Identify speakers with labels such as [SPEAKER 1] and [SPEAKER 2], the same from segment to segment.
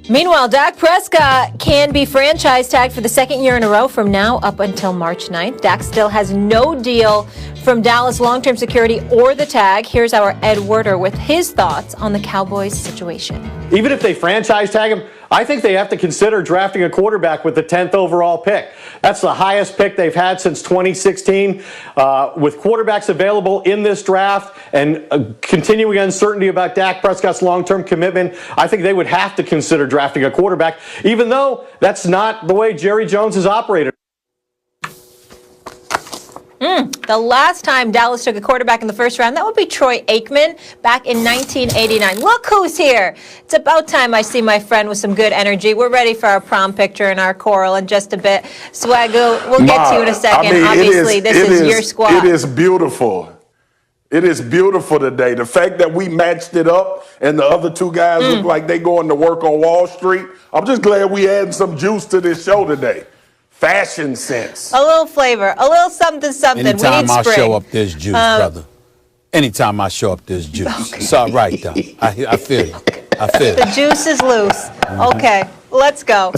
[SPEAKER 1] Meanwhile, Dak Prescott can be franchise tagged for the second year in a row from now up until March 9th. Dak still has no deal from Dallas long-term security or the tag. Here's our Ed Werder with his thoughts on the Cowboys situation.
[SPEAKER 2] Even if they franchise tag him, I think they have to consider drafting a quarterback with the 10th overall pick. That's the highest pick they've had since 2016. With quarterbacks available in this draft and continuing uncertainty about Dak Prescott's long-term commitment, I think they would have to consider drafting a quarterback, even though that's not the way Jerry Jones has operated.
[SPEAKER 1] The last time Dallas took a quarterback in the first round, that would be Troy Aikman back in 1989. Look who's here. It's about time I see my friend with some good energy. We're ready for our prom picture and our choral in just a bit. Swagoo, we'll get to you in a second. Obviously, this is your squad.
[SPEAKER 3] It is beautiful. It is beautiful today. The fact that we matched it up and the other two guys look like they going to work on Wall Street. I'm just glad we adding some juice to this show today. Fashion sense.
[SPEAKER 1] A little flavor, a little something.
[SPEAKER 4] Anytime
[SPEAKER 1] we need spring.
[SPEAKER 4] I show up, there's juice, brother. Anytime I show up, there's juice. Okay. It's all right, though. I feel you. I feel
[SPEAKER 1] The juice is loose. Okay, let's go.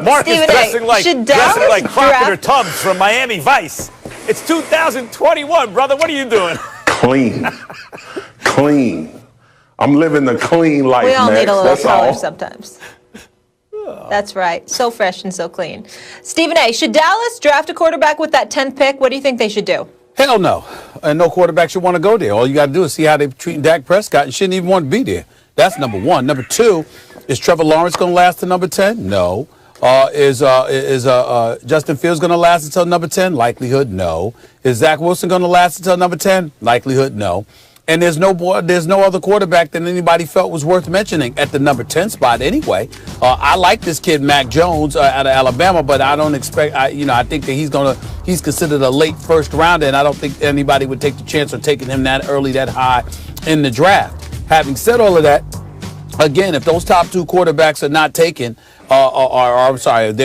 [SPEAKER 5] Mark is dressing like Crockett or
[SPEAKER 1] draft?
[SPEAKER 5] Tubbs from Miami Vice. It's 2021, brother. What are you doing?
[SPEAKER 3] Clean. Clean. I'm living the clean life,
[SPEAKER 1] We all
[SPEAKER 3] Max.
[SPEAKER 1] need a little
[SPEAKER 3] That's
[SPEAKER 1] color
[SPEAKER 3] all.
[SPEAKER 1] sometimes. That's right. So fresh and so clean. Stephen A., should Dallas draft a quarterback with that 10th pick? What do you think they should do?
[SPEAKER 4] Hell no. And no quarterback should want to go there. All you got to do is see how they're treating Dak Prescott and shouldn't even want to be there. That's number one. Number two, is Trevor Lawrence going to last to number 10? No. Is Justin Fields going to last until number 10? Likelihood, no. Is Zach Wilson going to last until number 10? Likelihood, no. And there's no other quarterback that anybody felt was worth mentioning at the number 10 spot anyway. I like this kid, Mac Jones, out of Alabama, but I don't expect, I think that he's considered a late first rounder, and I don't think anybody would take the chance of taking him that early, that high in the draft. Having said all of that, again, if those top two quarterbacks are not taken, if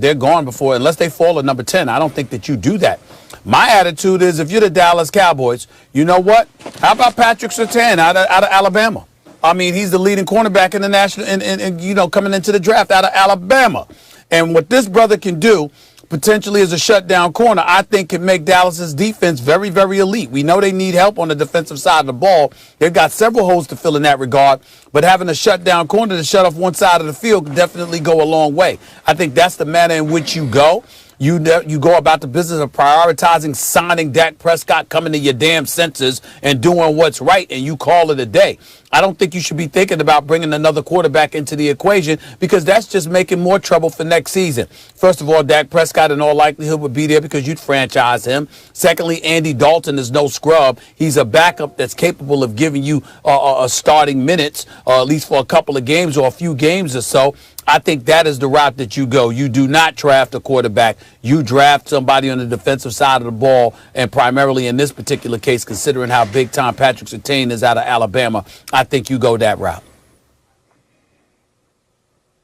[SPEAKER 4] they're gone before, unless they fall at number 10, I don't think that you do that. My attitude is, if you're the Dallas Cowboys, you know what? How about Patrick Surtain out of Alabama? I mean, he's the leading cornerback in the national, and coming into the draft out of Alabama. And what this brother can do, potentially as a shutdown corner, I think can make Dallas's defense very, very elite. We know they need help on the defensive side of the ball. They've got several holes to fill in that regard, but having a shutdown corner to shut off one side of the field can definitely go a long way. I think that's the manner in which you go. You go about the business of prioritizing signing Dak Prescott, coming to your damn senses and doing what's right, and you call it a day. I don't think you should be thinking about bringing another quarterback into the equation, because that's just making more trouble for next season. First of all, Dak Prescott in all likelihood would be there because you'd franchise him. Secondly, Andy Dalton is no scrub. He's a backup that's capable of giving you a starting minutes, at least for a couple of games or a few games or so. I think that is the route that you go. You do not draft a quarterback. You draft somebody on the defensive side of the ball, and primarily in this particular case, considering how big-time Patrick Surtain is out of Alabama, I think you go that route.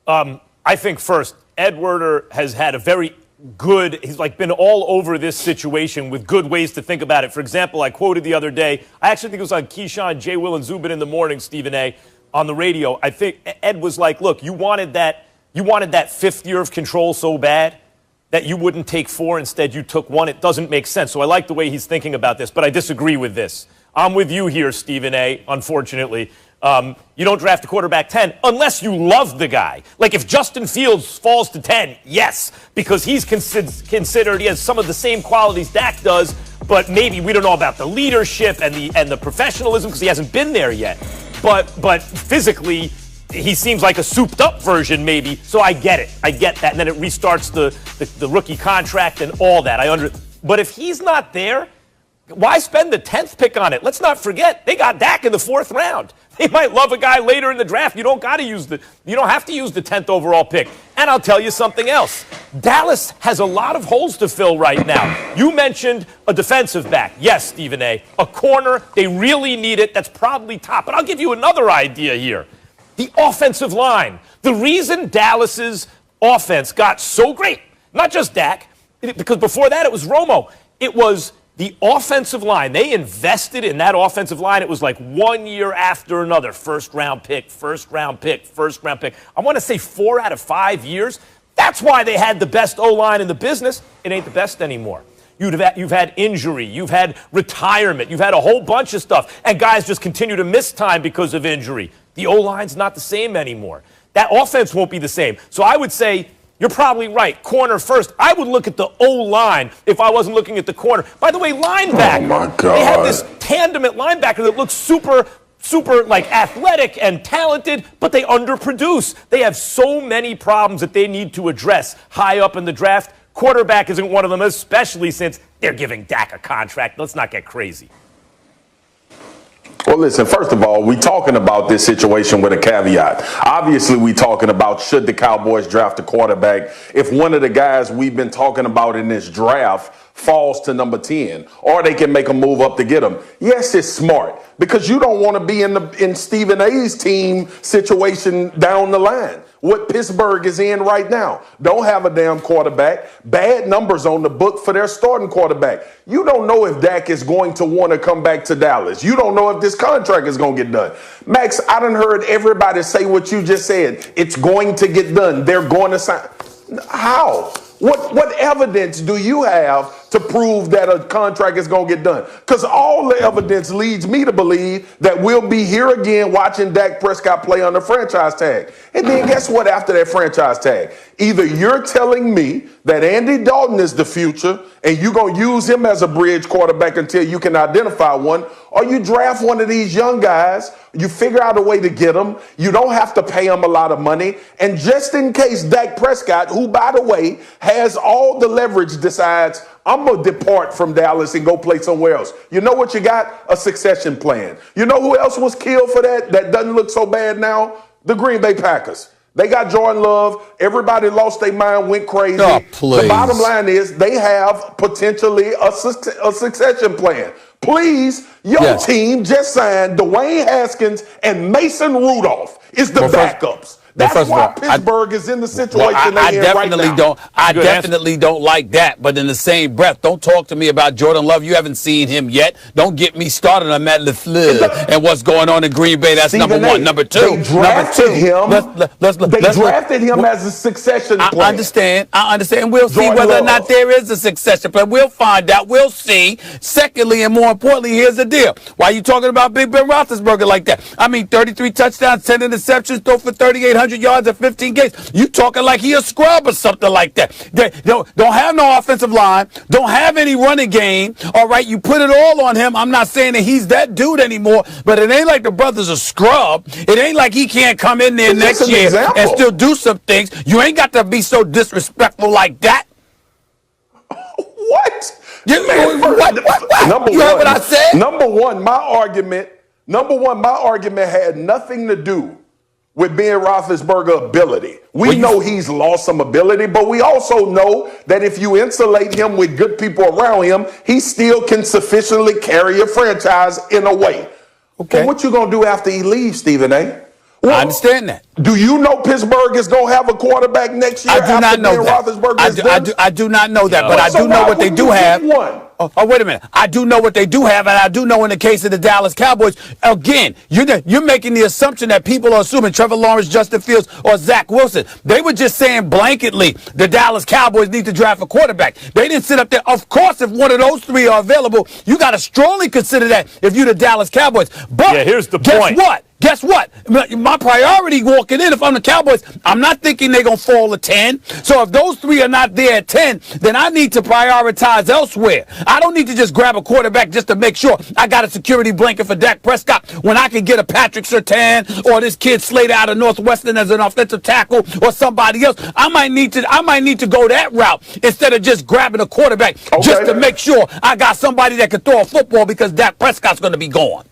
[SPEAKER 5] I think first, Ed Werder has had a very good, he's been all over this situation with good ways to think about it. For example, I quoted the other day, I actually think it was on Keyshawn, J. Will, and Zubin in the morning, Stephen A., on the radio. I think Ed was like, look, you wanted that fifth year of control so bad that you wouldn't take 4. Instead, you took 1. It doesn't make sense. So I like the way he's thinking about this, but I disagree with this. I'm with you here, Stephen A., unfortunately. You don't draft a quarterback 10 unless you love the guy. Like if Justin Fields falls to 10, yes, because he's considered, he has some of the same qualities Dak does, but maybe we don't know about the leadership and the professionalism because he hasn't been there yet. But physically, he seems like a souped-up version, maybe. So I get it. I get that. And then it restarts the rookie contract and all that. But if he's not there, why spend the 10th pick on it? Let's not forget, they got Dak in the 4th round. They might love a guy later in the draft. You don't have to use the 10th overall pick. And I'll tell you something else. Dallas has a lot of holes to fill right now. You mentioned a defensive back. Yes, Stephen A. A corner. They really need it. That's probably top. But I'll give you another idea here. The offensive line. The reason Dallas's offense got so great, not just Dak, because before that it was Romo. It was The offensive line, they invested in that offensive line. It was like 1 year after another. First round pick, first round pick, first round pick. I want to say 4 out of 5 years. That's why they had the best O-line in the business. It ain't the best anymore. You've had injury. You've had retirement. You've had a whole bunch of stuff. And guys just continue to miss time because of injury. The O-line's not the same anymore. That offense won't be the same. So I would say you're probably right. Corner first. I would look at the O-line if I wasn't looking at the corner. By the way, linebacker.
[SPEAKER 3] Oh, my God.
[SPEAKER 5] They have this tandem at linebacker that looks super like athletic and talented, but they underproduce. They have so many problems that they need to address high up in the draft. Quarterback isn't one of them, especially since they're giving Dak a contract. Let's not get crazy.
[SPEAKER 3] Well, listen, first of all, we talking about this situation with a caveat. Obviously, we talking about should the Cowboys draft a quarterback if one of the guys we've been talking about in this draft falls to number 10, or they can make a move up to get him. Yes, it's smart because you don't want to be in Stephen A's team situation down the line. What Pittsburgh is in right now. Don't have a damn quarterback. Bad numbers on the book for their starting quarterback. You don't know if Dak is going to want to come back to Dallas. You don't know if this contract is going to get done. Max, I done heard everybody say what you just said. It's going to get done. They're going to sign. How? What evidence do you have to prove that a contract is going to get done? Because all the evidence leads me to believe that we'll be here again watching Dak Prescott play on the franchise tag. And then guess what after that franchise tag? Either you're telling me that Andy Dalton is the future and you're going to use him as a bridge quarterback until you can identify one, or you draft one of these young guys, you figure out a way to get them, you don't have to pay them a lot of money, and just in case Dak Prescott, who, by the way, has all the leverage, decides, I'm going to depart from Dallas and go play somewhere else. You know what you got? A succession plan. You know who else was killed for that? That doesn't look so bad now? The Green Bay Packers. They got Jordan Love. Everybody lost their mind, went crazy.
[SPEAKER 4] Oh, please.
[SPEAKER 3] The bottom line is they have potentially a succession plan. Please, your team just signed Dwayne Haskins and Mason Rudolph is the backups. That's why Pittsburgh is in the situation they're in right now.
[SPEAKER 4] I definitely don't like that. But in the same breath, don't talk to me about Jordan Love. You haven't seen him yet. Don't get me started on Matt LaFleur and what's going on in Green Bay. That's number one. Number two.
[SPEAKER 3] They drafted him. They drafted him as a succession plan.
[SPEAKER 4] I understand. We'll see whether or not there is a succession plan. We'll find out. We'll see. Secondly, and more importantly, here's the deal. Why are you talking about Big Ben Roethlisberger like that? I mean, 33 touchdowns, 10 interceptions, throw for 3,800 yards in 15 games. You talking like he a scrub or something like that. They don't have no offensive line, don't have any running game. All right, you put it all on him. I'm not saying that he's that dude anymore, but it ain't like the brother's a scrub. It ain't like he can't come in there next year and still do some things. You ain't got to be so disrespectful like that.
[SPEAKER 3] What?
[SPEAKER 4] What? You heard what I said?
[SPEAKER 3] Number one, my argument had nothing to do with Ben Roethlisberger's ability. We know he's lost some ability, but we also know that if you insulate him with good people around him, he still can sufficiently carry a franchise in a way. Okay. But what you going to do after he leaves, Stephen A? Well,
[SPEAKER 4] I understand that.
[SPEAKER 3] Do you know Pittsburgh is going to have a quarterback next year?
[SPEAKER 4] I do not know that. I do not know that, but I do know what they do have. Oh, wait a minute. I do know what they do have, and I do know in the case of the Dallas Cowboys, again, you're making the assumption that people are assuming Trevor Lawrence, Justin Fields, or Zach Wilson. They were just saying blanketly the Dallas Cowboys need to draft a quarterback. They didn't sit up there. Of course, if one of those three are available, you got to strongly consider that if you're the Dallas Cowboys. But
[SPEAKER 5] here's the
[SPEAKER 4] point. Guess what? My priority walking in, if I'm the Cowboys, I'm not thinking they're going to fall to 10. So if those three are not there at 10, then I need to prioritize elsewhere. I don't need to just grab a quarterback just to make sure I got a security blanket for Dak Prescott when I can get a Patrick Surtain or this kid Slater out of Northwestern as an offensive tackle or somebody else. I might need to go that route instead of just grabbing a quarterback just to make sure I got somebody that can throw a football because Dak Prescott's going to be gone.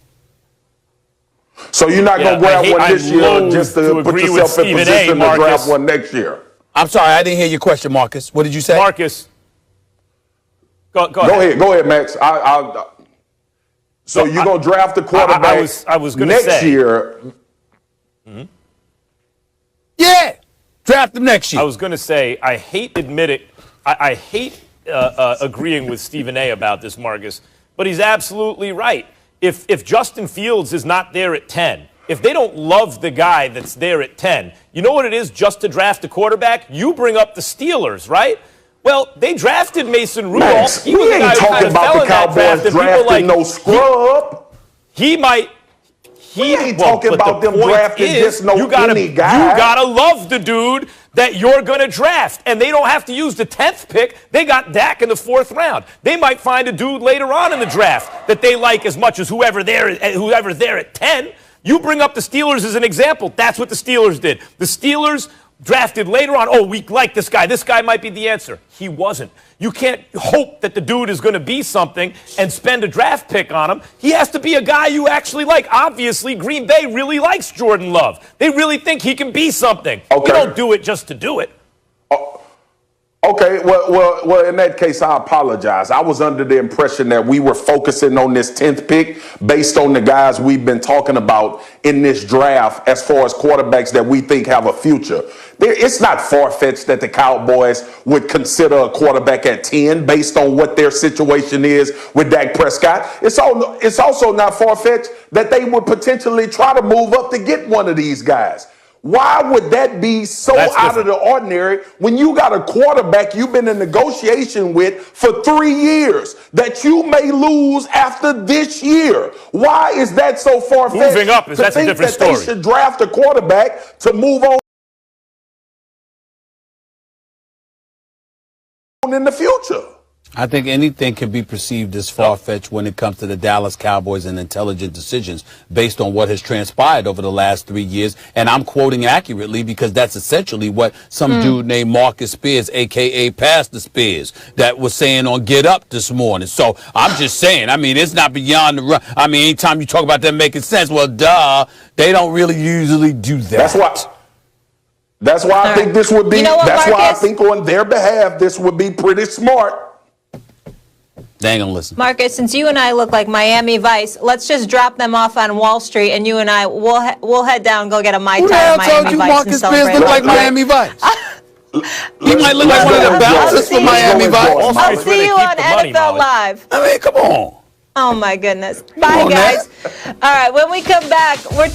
[SPEAKER 3] So you're not going to grab one this year just to put yourself in position to grab one next year?
[SPEAKER 4] I'm sorry, I didn't hear your question, Marcus. What did you say?
[SPEAKER 5] Marcus. Go ahead.
[SPEAKER 3] Go ahead, Max. So you're going to draft the quarterback
[SPEAKER 5] I was gonna
[SPEAKER 3] next year?
[SPEAKER 5] Mm-hmm.
[SPEAKER 4] Yeah, draft him next year.
[SPEAKER 5] I was going to say, I hate admit it. I hate agreeing with Stephen A. about this, Marcus, but he's absolutely right. If Justin Fields is not there at 10, if they don't love the guy that's there at 10, you know what it is just to draft a quarterback? You bring up the Steelers, right? Well, they drafted Mason Rudolph.
[SPEAKER 3] Max,
[SPEAKER 5] He was
[SPEAKER 3] we
[SPEAKER 5] the guy
[SPEAKER 3] ain't
[SPEAKER 5] who
[SPEAKER 3] talking
[SPEAKER 5] kind of
[SPEAKER 3] about
[SPEAKER 5] fell
[SPEAKER 3] the
[SPEAKER 5] in that
[SPEAKER 3] Cowboys
[SPEAKER 5] draft, and people
[SPEAKER 3] drafting
[SPEAKER 5] like,
[SPEAKER 3] no scrub.
[SPEAKER 5] He might.
[SPEAKER 3] We ain't talking
[SPEAKER 5] but
[SPEAKER 3] about
[SPEAKER 5] the
[SPEAKER 3] them
[SPEAKER 5] point
[SPEAKER 3] drafting
[SPEAKER 5] is,
[SPEAKER 3] just no
[SPEAKER 5] you gotta,
[SPEAKER 3] any guy.
[SPEAKER 5] You gotta love the dude that you're gonna draft, and they don't have to use the 10th pick. They got Dak in the 4th round. They might find a dude later on in the draft that they like as much as whoever's there at 10. You bring up the Steelers as an example. That's what the Steelers did. The Steelers drafted later on. Oh, we like this guy. This guy might be the answer. He wasn't. You can't hope that the dude is going to be something and spend a draft pick on him. He has to be a guy you actually like. Obviously, Green Bay really likes Jordan Love. They really think he can be something.
[SPEAKER 3] Okay.
[SPEAKER 5] You don't do it just to do it.
[SPEAKER 3] Okay, well, in that case, I apologize. I was under the impression that we were focusing on this 10th pick based on the guys we've been talking about in this draft as far as quarterbacks that we think have a future. It's not far-fetched that the Cowboys would consider a quarterback at 10 based on what their situation is with Dak Prescott. It's also not far-fetched that they would potentially try to move up to get one of these guys. Why would that be so out of the ordinary when you got a quarterback you've been in negotiation with for 3 years that you may lose after this year? Why is that so far-fetched?
[SPEAKER 5] Moving up, that's a different story.
[SPEAKER 3] They should draft a quarterback to move on in the future.
[SPEAKER 4] I think anything can be perceived as far-fetched when it comes to the Dallas Cowboys and intelligent decisions based on what has transpired over the last 3 years. And I'm quoting accurately because that's essentially what some dude named Marcus Spears, a.k.a. Pastor Spears, that was saying on Get Up this morning. So I'm just saying, I mean, it's not beyond the run. I mean, anytime you talk about them making sense, well, duh, they don't really usually do that.
[SPEAKER 3] That's why I think this would be,
[SPEAKER 1] You know what,
[SPEAKER 3] that's why I
[SPEAKER 1] Marcus?
[SPEAKER 3] think on their behalf, this would be pretty smart.
[SPEAKER 4] They ain't gonna listen.
[SPEAKER 1] Marcus, since you and I look like Miami Vice, let's just drop them off on Wall Street, and you and I we'll head down and go get a Mai
[SPEAKER 4] Who the
[SPEAKER 1] Tai
[SPEAKER 4] hell
[SPEAKER 1] at Miami
[SPEAKER 4] told you
[SPEAKER 1] Vice
[SPEAKER 4] Marcus
[SPEAKER 1] and
[SPEAKER 4] Spears
[SPEAKER 1] celebrate.
[SPEAKER 4] look like Miami Vice? He might look like one of the bouncers for Miami Vice.
[SPEAKER 5] Wall
[SPEAKER 1] I'll
[SPEAKER 5] Street's where
[SPEAKER 1] see
[SPEAKER 5] they
[SPEAKER 1] you
[SPEAKER 5] keep
[SPEAKER 1] on
[SPEAKER 5] the money,
[SPEAKER 1] NFL
[SPEAKER 5] Molly.
[SPEAKER 1] Live.
[SPEAKER 4] I mean, come on.
[SPEAKER 1] Oh my goodness. Bye,
[SPEAKER 4] on,
[SPEAKER 1] guys. All right, when we come back, we're talking.